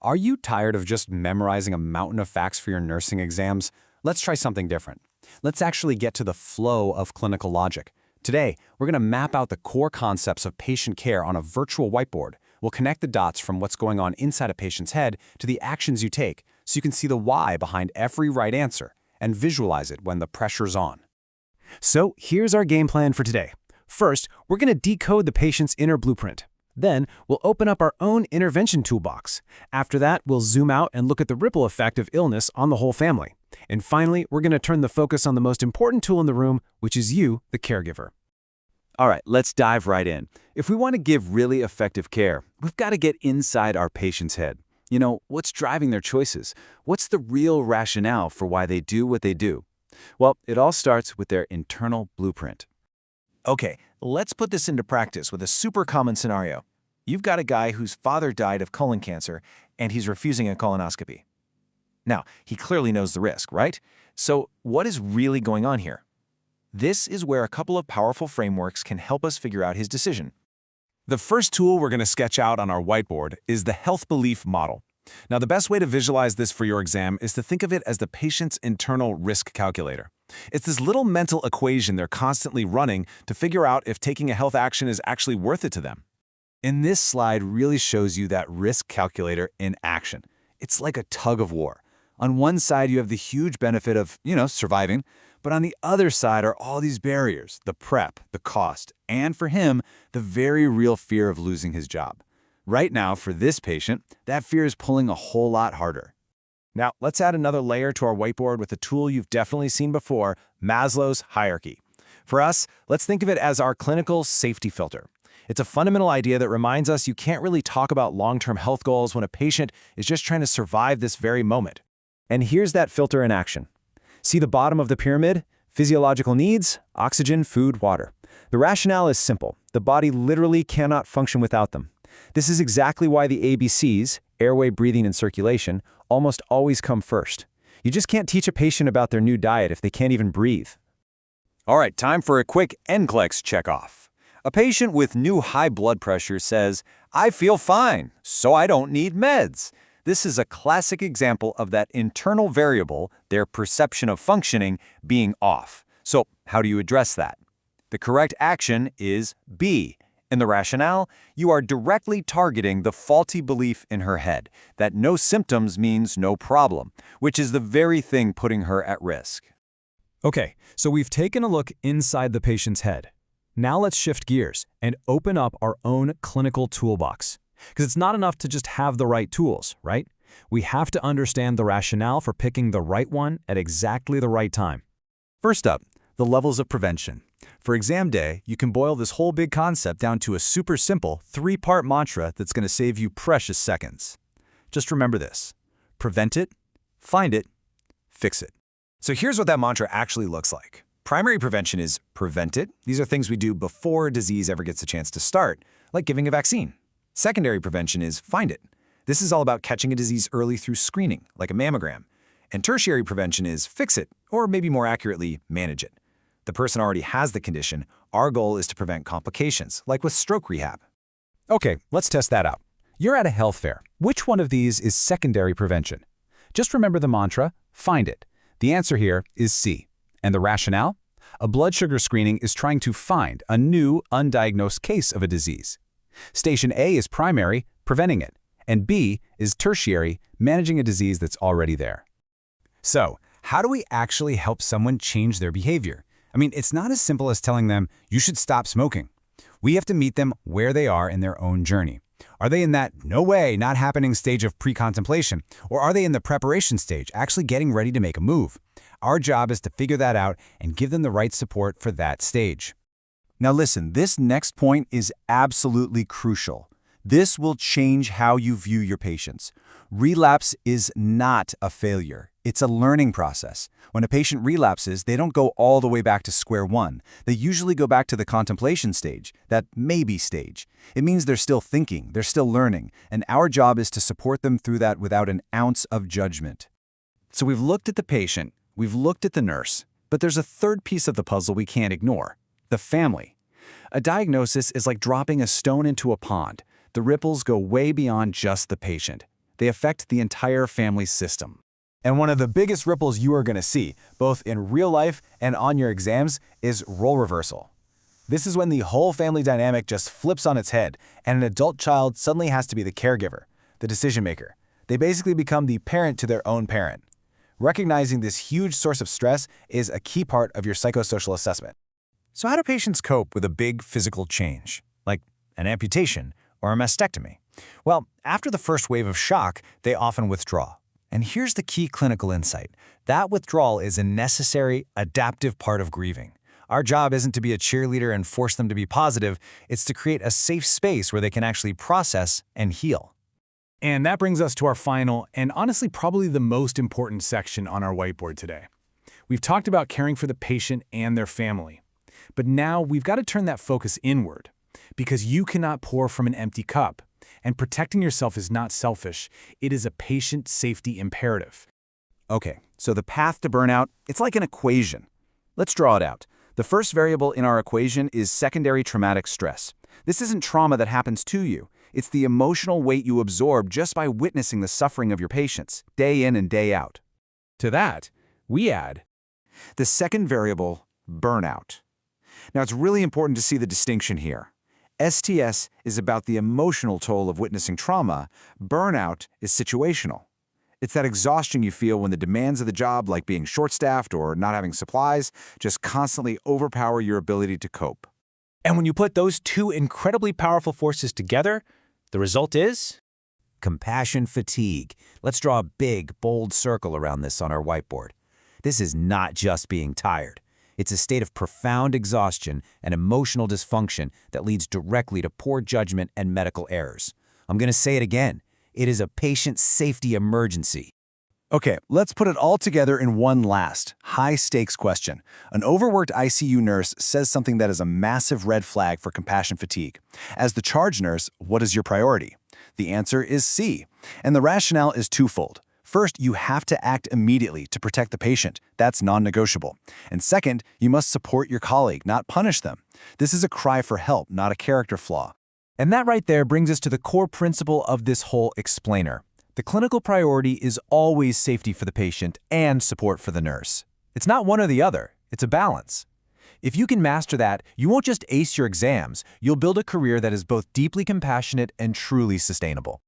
Are you tired of just memorizing a mountain of facts for your nursing exams? Let's try something different. Let's actually get to the flow of clinical logic. Today, we're going to map out the core concepts of patient care on a virtual whiteboard. We'll connect the dots from what's going on inside a patient's head to the actions you take, so you can see the why behind every right answer and visualize it when the pressure's on. So here's our game plan for today. First, we're going to decode the patient's inner blueprint. Then, we'll open up our own intervention toolbox. After that, we'll zoom out and look at the ripple effect of illness on the whole family. And finally, we're going to turn the focus on the most important tool in the room, which is you, the caregiver. All right, let's dive right in. If we want to give really effective care, we've got to get inside our patient's head. You know, what's driving their choices? What's the real rationale for why they do what they do? Well, it all starts with their internal blueprint. Okay, let's put this into practice with a super common scenario. You've got a guy whose father died of colon cancer, and he's refusing a colonoscopy. Now, he clearly knows the risk, right? So what is really going on here? This is where a couple of powerful frameworks can help us figure out his decision. The first tool we're going to sketch out on our whiteboard is the health belief model. Now, the best way to visualize this for your exam is to think of it as the patient's internal risk calculator. It's this little mental equation they're constantly running to figure out if taking a health action is actually worth it to them. And this slide really shows you that risk calculator in action. It's like a tug of war. On one side, you have the huge benefit of, surviving, but on the other side are all these barriers, the prep, the cost, and for him, the very real fear of losing his job. Right now, for this patient, that fear is pulling a whole lot harder. Now, let's add another layer to our whiteboard with a tool you've definitely seen before, Maslow's hierarchy. For us, let's think of it as our clinical safety filter. It's a fundamental idea that reminds us you can't really talk about long-term health goals when a patient is just trying to survive this very moment. And here's that filter in action. See the bottom of the pyramid? Physiological needs, oxygen, food, water. The rationale is simple. The body literally cannot function without them. This is exactly why the ABCs, airway, breathing, and circulation, almost always come first. You just can't teach a patient about their new diet if they can't even breathe. All right, time for a quick NCLEX checkoff. A patient with new high blood pressure says, "I feel fine, so I don't need meds." This is a classic example of that internal variable, their perception of functioning, being off. So how do you address that? The correct action is B. In the rationale, you are directly targeting the faulty belief in her head that no symptoms means no problem, which is the very thing putting her at risk. Okay, so we've taken a look inside the patient's head. Now let's shift gears and open up our own clinical toolbox. Because it's not enough to just have the right tools, right? We have to understand the rationale for picking the right one at exactly the right time. First up, the levels of prevention. For exam day, you can boil this whole big concept down to a super simple 3-part mantra that's going to save you precious seconds. Just remember this: prevent it, find it, fix it. So here's what that mantra actually looks like. Primary prevention is prevent it. These are things we do before a disease ever gets a chance to start, like giving a vaccine. Secondary prevention is find it. This is all about catching a disease early through screening, like a mammogram. And tertiary prevention is fix it, or maybe more accurately, manage it. The person already has the condition. Our goal is to prevent complications, like with stroke rehab. Okay, let's test that out. You're at a health fair. Which one of these is secondary prevention? Just remember the mantra, find it. The answer here is C. And the rationale? A blood sugar screening is trying to find a new, undiagnosed case of a disease. Station A is primary, preventing it, and B is tertiary, managing a disease that's already there. So, how do we actually help someone change their behavior? I mean, it's not as simple as telling them, you should stop smoking. We have to meet them where they are in their own journey. Are they in that no way, not happening stage of pre-contemplation? Or are they in the preparation stage, actually getting ready to make a move? Our job is to figure that out and give them the right support for that stage. Now listen, this next point is absolutely crucial. This will change how you view your patients. Relapse is not a failure. It's a learning process. When a patient relapses, they don't go all the way back to square one. They usually go back to the contemplation stage, that maybe stage. It means they're still thinking, they're still learning, and our job is to support them through that without an ounce of judgment. So we've looked at the patient, we've looked at the nurse, but there's a third piece of the puzzle we can't ignore: the family. A diagnosis is like dropping a stone into a pond. The ripples go way beyond just the patient. They affect the entire family system. And one of the biggest ripples you are going to see, both in real life and on your exams, is role reversal. This is when the whole family dynamic just flips on its head, and an adult child suddenly has to be the caregiver, the decision maker. They basically become the parent to their own parent. Recognizing this huge source of stress is a key part of your psychosocial assessment. So how do patients cope with a big physical change, like an amputation or a mastectomy? Well, after the first wave of shock, they often withdraw. And here's the key clinical insight. That withdrawal is a necessary, adaptive part of grieving. Our job isn't to be a cheerleader and force them to be positive, it's to create a safe space where they can actually process and heal. And that brings us to our final, and honestly probably the most important section on our whiteboard today. We've talked about caring for the patient and their family. But now we've got to turn that focus inward, because you cannot pour from an empty cup. And protecting yourself is not selfish, it is a patient safety imperative. Okay, so the path to burnout, it's like an equation. Let's draw it out. The first variable in our equation is secondary traumatic stress. This isn't trauma that happens to you. It's the emotional weight you absorb just by witnessing the suffering of your patients, day in and day out. To that, we add The second variable, burnout. Now, it's really important to see the distinction here. STS is about the emotional toll of witnessing trauma. Burnout is situational. It's that exhaustion you feel when the demands of the job, like being short-staffed or not having supplies, just constantly overpower your ability to cope. And when you put those two incredibly powerful forces together, the result is Compassion fatigue. Let's draw a big, bold circle around this on our whiteboard. This is not just being tired. It's a state of profound exhaustion and emotional dysfunction that leads directly to poor judgment and medical errors. I'm going to say it again. It is a patient safety emergency. Okay, let's put it all together in one last, high-stakes question. An overworked ICU nurse says something that is a massive red flag for compassion fatigue. As the charge nurse, what is your priority? The answer is C, and the rationale is twofold. First, you have to act immediately to protect the patient. That's non-negotiable. And second, you must support your colleague, not punish them. This is a cry for help, not a character flaw. And that right there brings us to the core principle of this whole explainer. The clinical priority is always safety for the patient and support for the nurse. It's not one or the other, it's a balance. If you can master that, you won't just ace your exams, you'll build a career that is both deeply compassionate and truly sustainable.